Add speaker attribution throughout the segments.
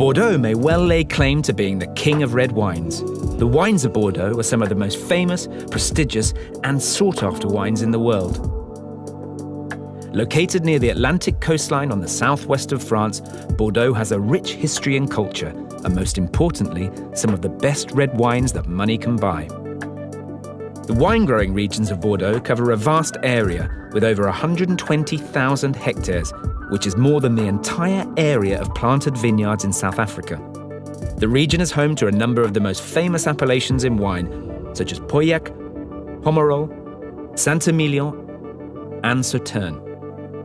Speaker 1: Bordeaux may well lay claim to being the king of red wines. The wines of Bordeaux are some of the most famous, prestigious, and sought-after wines in the world. Located near the Atlantic coastline on the southwest of France, Bordeaux has a rich history and culture, and most importantly, some of the best red wines that money can buy. The wine-growing regions of Bordeaux cover a vast area with over 120,000 hectares, which is more than the entire area of planted vineyards in South Africa. The region is home to a number of the most famous appellations in wine, such as Pauillac, Pomerol, Saint-Emilion, and Sauternes.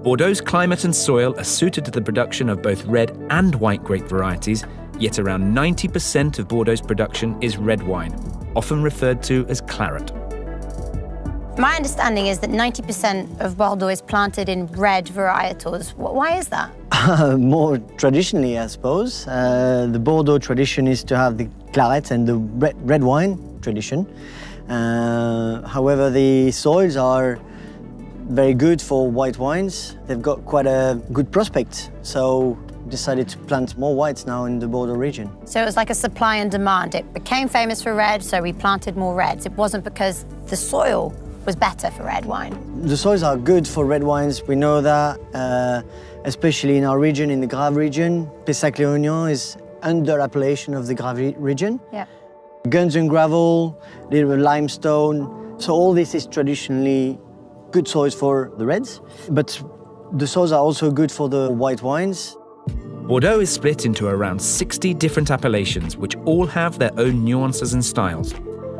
Speaker 1: Bordeaux's climate and soil are suited to the production of both red and white grape varieties, yet around 90% of Bordeaux's production is red wine, often referred to as claret.
Speaker 2: My understanding is that 90% of Bordeaux is planted in red varietals. Why is that?
Speaker 3: More traditionally, I suppose. The Bordeaux tradition is to have the claret and the red wine tradition. However, the soils are very good for white wines. They've got quite a good prospect, so decided to plant more whites now in the Bordeaux region.
Speaker 2: So it was like a supply and demand. It became famous for red, so we planted more reds. It wasn't because the soil was better for red wine.
Speaker 3: The soils are good for red wines, we know that, especially in our region, in the Graves region. Pessac-Léognan is under appellation of the Graves region.
Speaker 2: Yeah.
Speaker 3: Guns and gravel, little limestone. So all this is traditionally good soils for the reds, but the soils are also good for the white wines.
Speaker 1: Bordeaux is split into around 60 different appellations, which all have their own nuances and styles.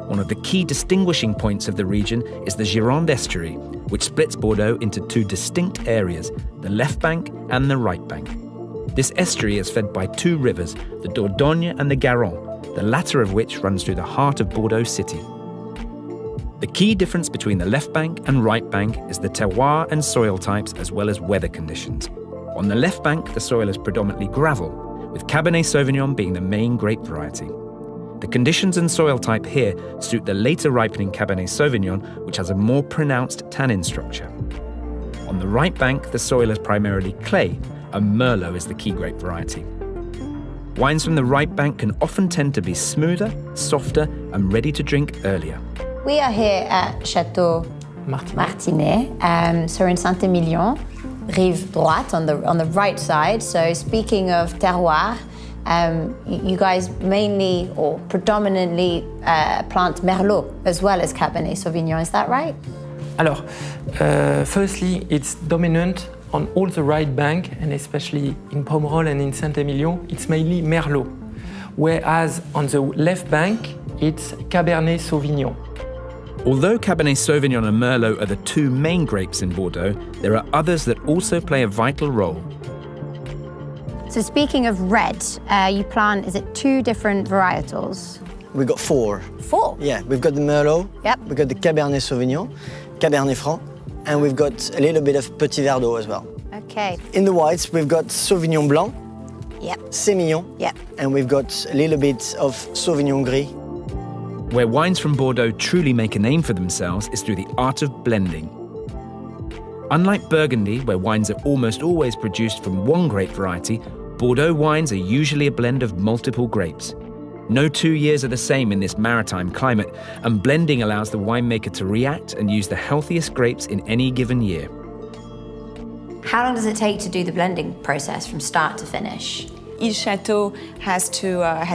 Speaker 1: One of the key distinguishing points of the region is the Gironde estuary, which splits Bordeaux into two distinct areas, the left bank and the right bank. This estuary is fed by two rivers, the Dordogne and the Garonne, the latter of which runs through the heart of Bordeaux city. The key difference between the left bank and right bank is the terroir and soil types as well as weather conditions. On the left bank, the soil is predominantly gravel, with Cabernet Sauvignon being the main grape variety. The conditions and soil type here suit the later ripening Cabernet Sauvignon, which has a more pronounced tannin structure. On the right bank, the soil is primarily clay, and Merlot is the key grape variety. Wines from the right bank can often tend to be smoother, softer, and ready to drink earlier.
Speaker 2: We are here at Chateau Martinet, so we're in Saint-Emilion, rive droite on the right side. So speaking of terroir, you guys mainly or predominantly plant Merlot as well as Cabernet Sauvignon, is that right?
Speaker 4: Alors, firstly, it's dominant on all the right bank, and especially in Pomerol and in Saint-Emilion, it's mainly Merlot. Whereas on the left bank, it's Cabernet Sauvignon.
Speaker 1: Although Cabernet Sauvignon and Merlot are the two main grapes in Bordeaux, there are others that also play a vital role.
Speaker 2: So speaking of red, you plant, is it two different varietals?
Speaker 3: We've got four.
Speaker 2: Four?
Speaker 3: Yeah, we've got the Merlot,
Speaker 2: Yep.
Speaker 3: we've got the Cabernet Sauvignon, Cabernet Franc, and we've got a little bit of Petit Verdot as well.
Speaker 2: Okay.
Speaker 3: In the whites, we've got Sauvignon Blanc,
Speaker 2: Yep.
Speaker 3: Sémillon,
Speaker 2: Yep.
Speaker 3: and we've got a little bit of Sauvignon Gris.
Speaker 1: Where wines from Bordeaux truly make a name for themselves is through the art of blending. Unlike Burgundy, where wines are almost always produced from one grape variety, Bordeaux wines are usually a blend of multiple grapes. No 2 years are the same in this maritime climate, and blending allows the winemaker to react and use the healthiest grapes in any given year.
Speaker 2: How long does it take to do the blending process from start to finish?
Speaker 5: Each chateau has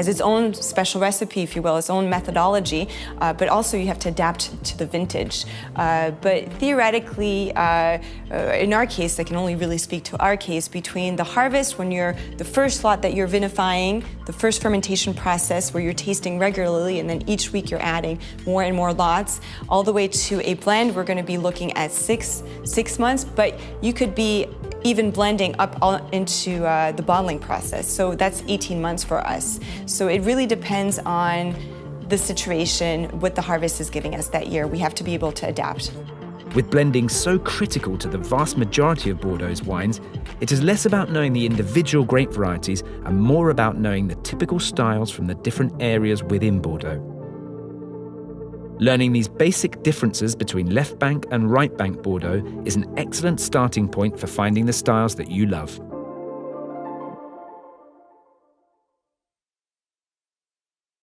Speaker 5: its own special recipe, if you will, its own methodology, but also you have to adapt to the vintage. But theoretically, in our case, I can only really speak to our case, between the harvest, when you're the first lot that you're vinifying, the first fermentation process where you're tasting regularly, and then each week you're adding more and more lots, all the way to a blend, we're going to be looking at six months, but you could be even blending up into the bottling process. So that's 18 months for us. So it really depends on the situation, what the harvest is giving us that year. We have to be able to adapt.
Speaker 1: With blending so critical to the vast majority of Bordeaux's wines, it is less about knowing the individual grape varieties and more about knowing the typical styles from the different areas within Bordeaux. Learning these basic differences between left bank and right bank Bordeaux is an excellent starting point for finding the styles that you love.